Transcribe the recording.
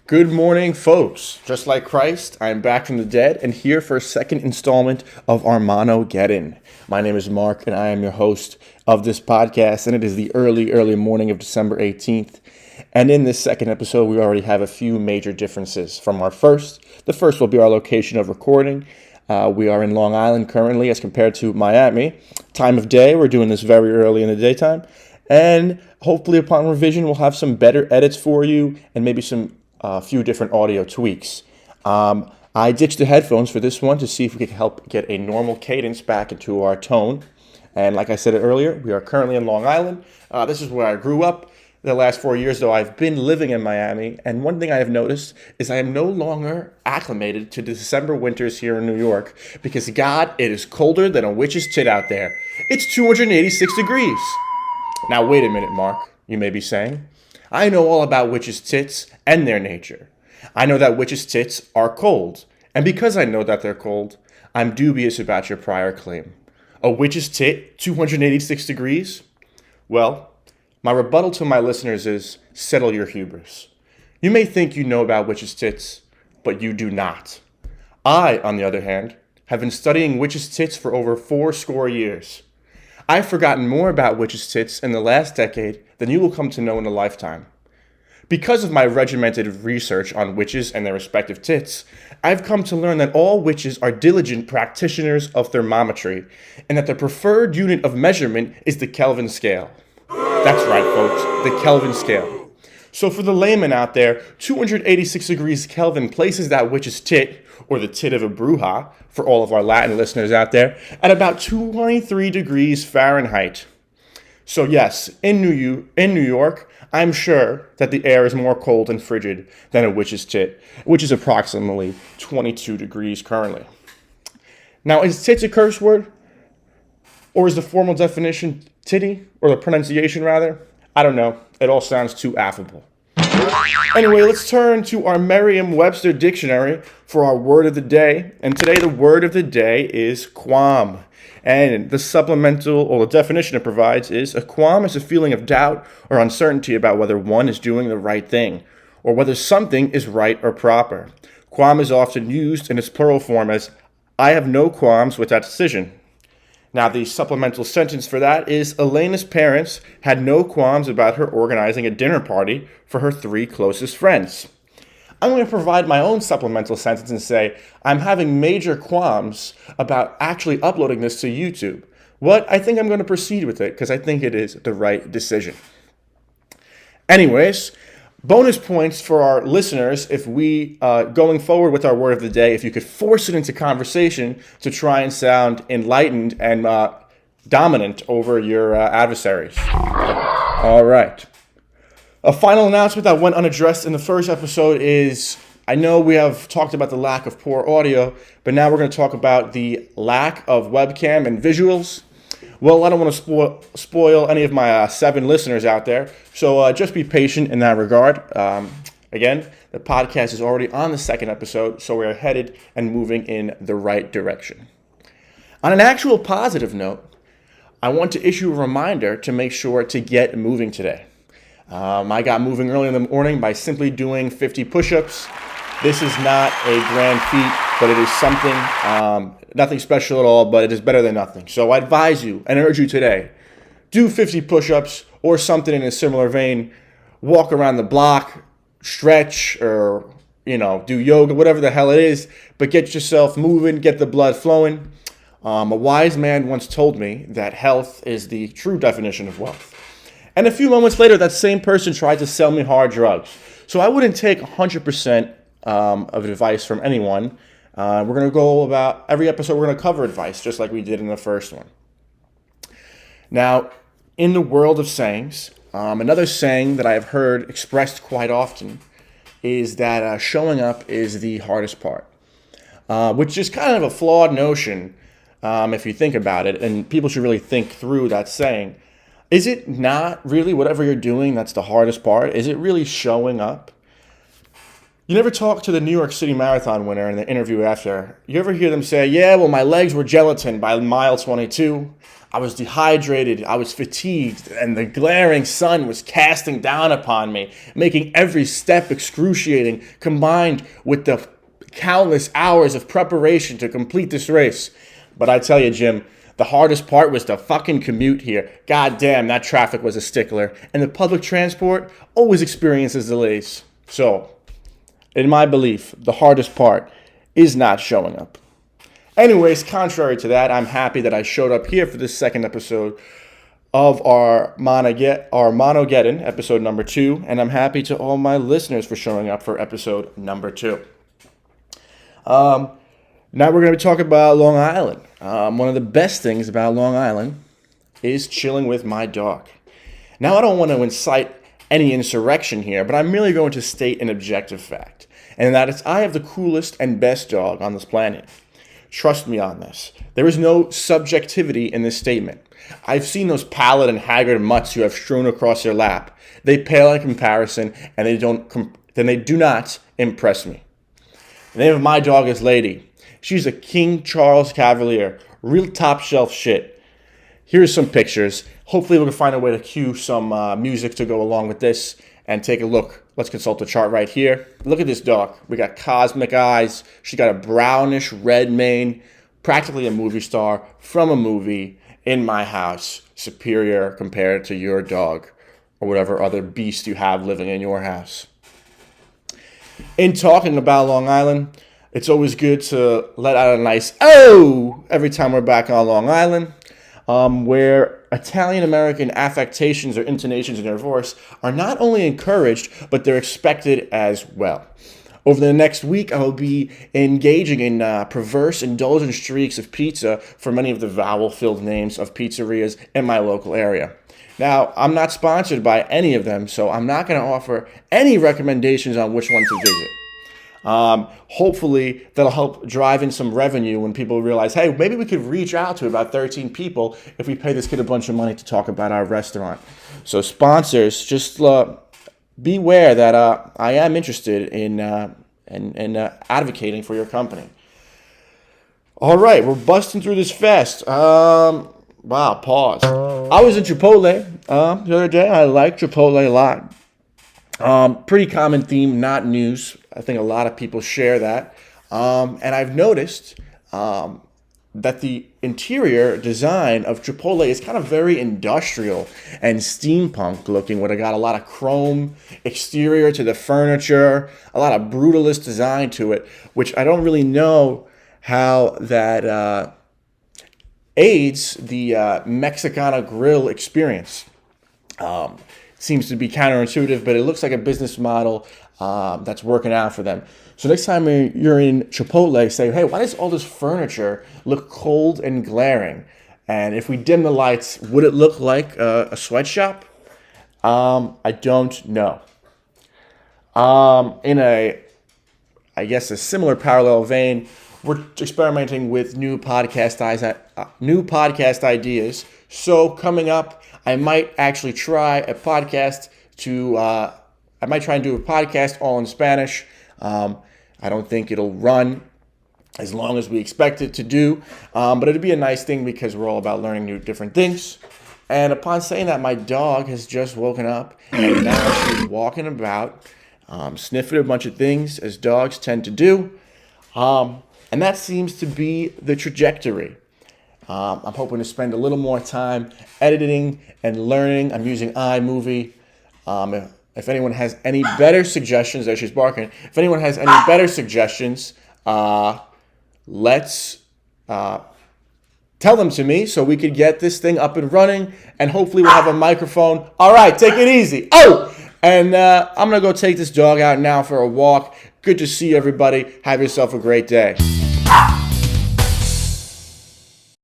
Good morning, folks. Just like Christ, I am back from the dead and here for a second installment of ARMANOgeddon. My name is Mark and I am your host of this podcast, and it is the early morning of December 18th. And in this second episode, we already have a few major differences from our first. The first will be our location of recording. We are in Long Island currently as compared to Miami. Time of day, we're doing this very early in the daytime. And hopefully upon revision, we'll have some better edits for you and maybe some few different audio tweaks. I ditched the headphones for this one to see if we could help get a normal cadence back into our tone. And like I said earlier, we are currently in Long Island. This is where I grew up. The last 4 years, though, I've been living in Miami. And one thing I have noticed is I am no longer acclimated to the December winters here in New York because, God, it is colder than a witch's tit out there. It's 286 degrees. Now, wait a minute, Mark, you may be saying. I know all about witches' tits and their nature. I know that witches' tits are cold. And because I know that they're cold, I'm dubious about your prior claim. A witch's tit, 286 degrees? Well, my rebuttal to my listeners is settle your hubris. You may think you know about witches' tits, but you do not. I, on the other hand, have been studying witches' tits for over 80 years. I've forgotten more about witches' tits in the last decade than you will come to know in a lifetime. Because of my regimented research on witches and their respective tits, I've come to learn that all witches are diligent practitioners of thermometry, and that the preferred unit of measurement is the Kelvin scale. That's right, folks, the Kelvin scale. So for the layman out there, 286 degrees Kelvin places that witch's tit, or the tit of a bruja, for all of our Latin listeners out there, at about 23 degrees Fahrenheit. So yes, in New York, I'm sure that the air is more cold and frigid than a witch's tit, which is approximately 22 degrees currently. Now, is tits a curse word? Or is the formal definition titty? Or the pronunciation, rather? I don't know. It all sounds too affable. Anyway, let's turn to our Merriam-Webster dictionary for our word of the day. And today the word of the day is qualm. And the supplemental, or the definition it provides is, a qualm is a feeling of doubt or uncertainty about whether one is doing the right thing, or whether something is right or proper. Qualm is often used in its plural form as, I have no qualms with that decision. Now, the supplemental sentence for that is, Elena's parents had no qualms about her organizing a dinner party for her 3 closest friends. I'm going to provide my own supplemental sentence and say, I'm having major qualms about actually uploading this to YouTube. I think I'm going to proceed with it because I think it is the right decision. Anyways, bonus points for our listeners if we, going forward with our word of the day, if you could force it into conversation to try and sound enlightened and dominant over your adversaries. All right. A final announcement that went unaddressed in the first episode is, I know we have talked about the lack of poor audio, but now we're going to talk about the lack of webcam and visuals. Well, I don't want to spoil any of my 7 listeners out there, so just be patient in that regard. Again, the podcast is already on the second episode, so we're headed and moving in the right direction. On an actual positive note, I want to issue a reminder to make sure to get moving today. I got moving early in the morning by simply doing 50 push-ups. This is not a grand feat, but it is something, nothing special at all, but it is better than nothing. So I advise you and urge you today, do 50 push-ups or something in a similar vein. Walk around the block, stretch, or, do yoga, whatever the hell it is, but get yourself moving, get the blood flowing. A wise man once told me that health is the true definition of wealth. And a few moments later, that same person tried to sell me hard drugs. So I wouldn't take 100% of advice from anyone. We're going to go about every episode, we're going to cover advice, just like we did in the first one. Now, in the world of sayings, another saying that I have heard expressed quite often is that showing up is the hardest part, which is kind of a flawed notion if you think about it, and people should really think through that saying. Is it not really whatever you're doing that's the hardest part? Is it really showing up? You never talk to the New York City Marathon winner in the interview after. You ever hear them say, yeah, well, my legs were gelatin by mile 22. I was dehydrated, I was fatigued, and the glaring sun was casting down upon me, making every step excruciating, combined with the countless hours of preparation to complete this race. But I tell you, Jim, the hardest part was the fucking commute here. God damn, that traffic was a stickler. And the public transport always experiences delays. So, in my belief, the hardest part is not showing up. Anyways, contrary to that, I'm happy that I showed up here for this second episode of our ARMANOgeddon, episode number 2. And I'm happy to all my listeners for showing up for episode number 2. Now we're going to be talking about Long Island. One of the best things about Long Island is chilling with my dog. Now, I don't want to incite any insurrection here, but I'm merely going to state an objective fact, and that is I have the coolest and best dog on this planet. Trust me on this. There is no subjectivity in this statement. I've seen those pallid and haggard mutts you have strewn across your lap. They pale in comparison, and they do not impress me. The name of my dog is Lady. She's a King Charles Cavalier, real top shelf shit. Here's some pictures. Hopefully we can find a way to cue some music to go along with this and take a look. Let's consult the chart right here. Look at this dog. We got cosmic eyes. She's got a brownish red mane, practically a movie star from a movie in my house. Superior compared to your dog or whatever other beast you have living in your house. In talking about Long Island, it's always good to let out a nice "oh" every time we're back on Long Island, where Italian-American affectations or intonations in their voice are not only encouraged, but they're expected as well. Over the next week, I will be engaging in perverse, indulgent streaks of pizza for many of the vowel-filled names of pizzerias in my local area. Now, I'm not sponsored by any of them, so I'm not going to offer any recommendations on which one to visit. Hopefully, that'll help drive in some revenue when people realize, hey, maybe we could reach out to about 13 people if we pay this kid a bunch of money to talk about our restaurant. So sponsors, just beware that I am interested in advocating for your company. All right, we're busting through this fast. Wow, pause. I was in Chipotle the other day. I like Chipotle a lot. Pretty common theme, not news. I think a lot of people share that. And I've noticed that the interior design of Chipotle is kind of very industrial and steampunk looking, where they got a lot of chrome exterior to the furniture, a lot of brutalist design to it, which I don't really know how that aids the Mexicana grill experience. Seems to be counterintuitive, but it looks like a business model that's working out for them. So next time you're in Chipotle, say, hey, why does all this furniture look cold and glaring? And if we dim the lights, would it look like a sweatshop? I don't know. In a similar parallel vein, we're experimenting with new podcast ideas. So coming up, I might actually try a podcast I might try and do a podcast all in Spanish. I don't think it'll run as long as we expect it to do, but it'll be a nice thing because we're all about learning new different things. And upon saying that, my dog has just woken up and now she's walking about, sniffing a bunch of things as dogs tend to do. And that seems to be the trajectory. I'm hoping to spend a little more time editing and learning. I'm using iMovie. If anyone has any better suggestions, there she's barking. If anyone has any better suggestions, let's tell them to me so we could get this thing up and running, and hopefully we'll have a microphone. All right, take it easy. Oh! And I'm going to go take this dog out now for a walk. Good to see everybody. Have yourself a great day.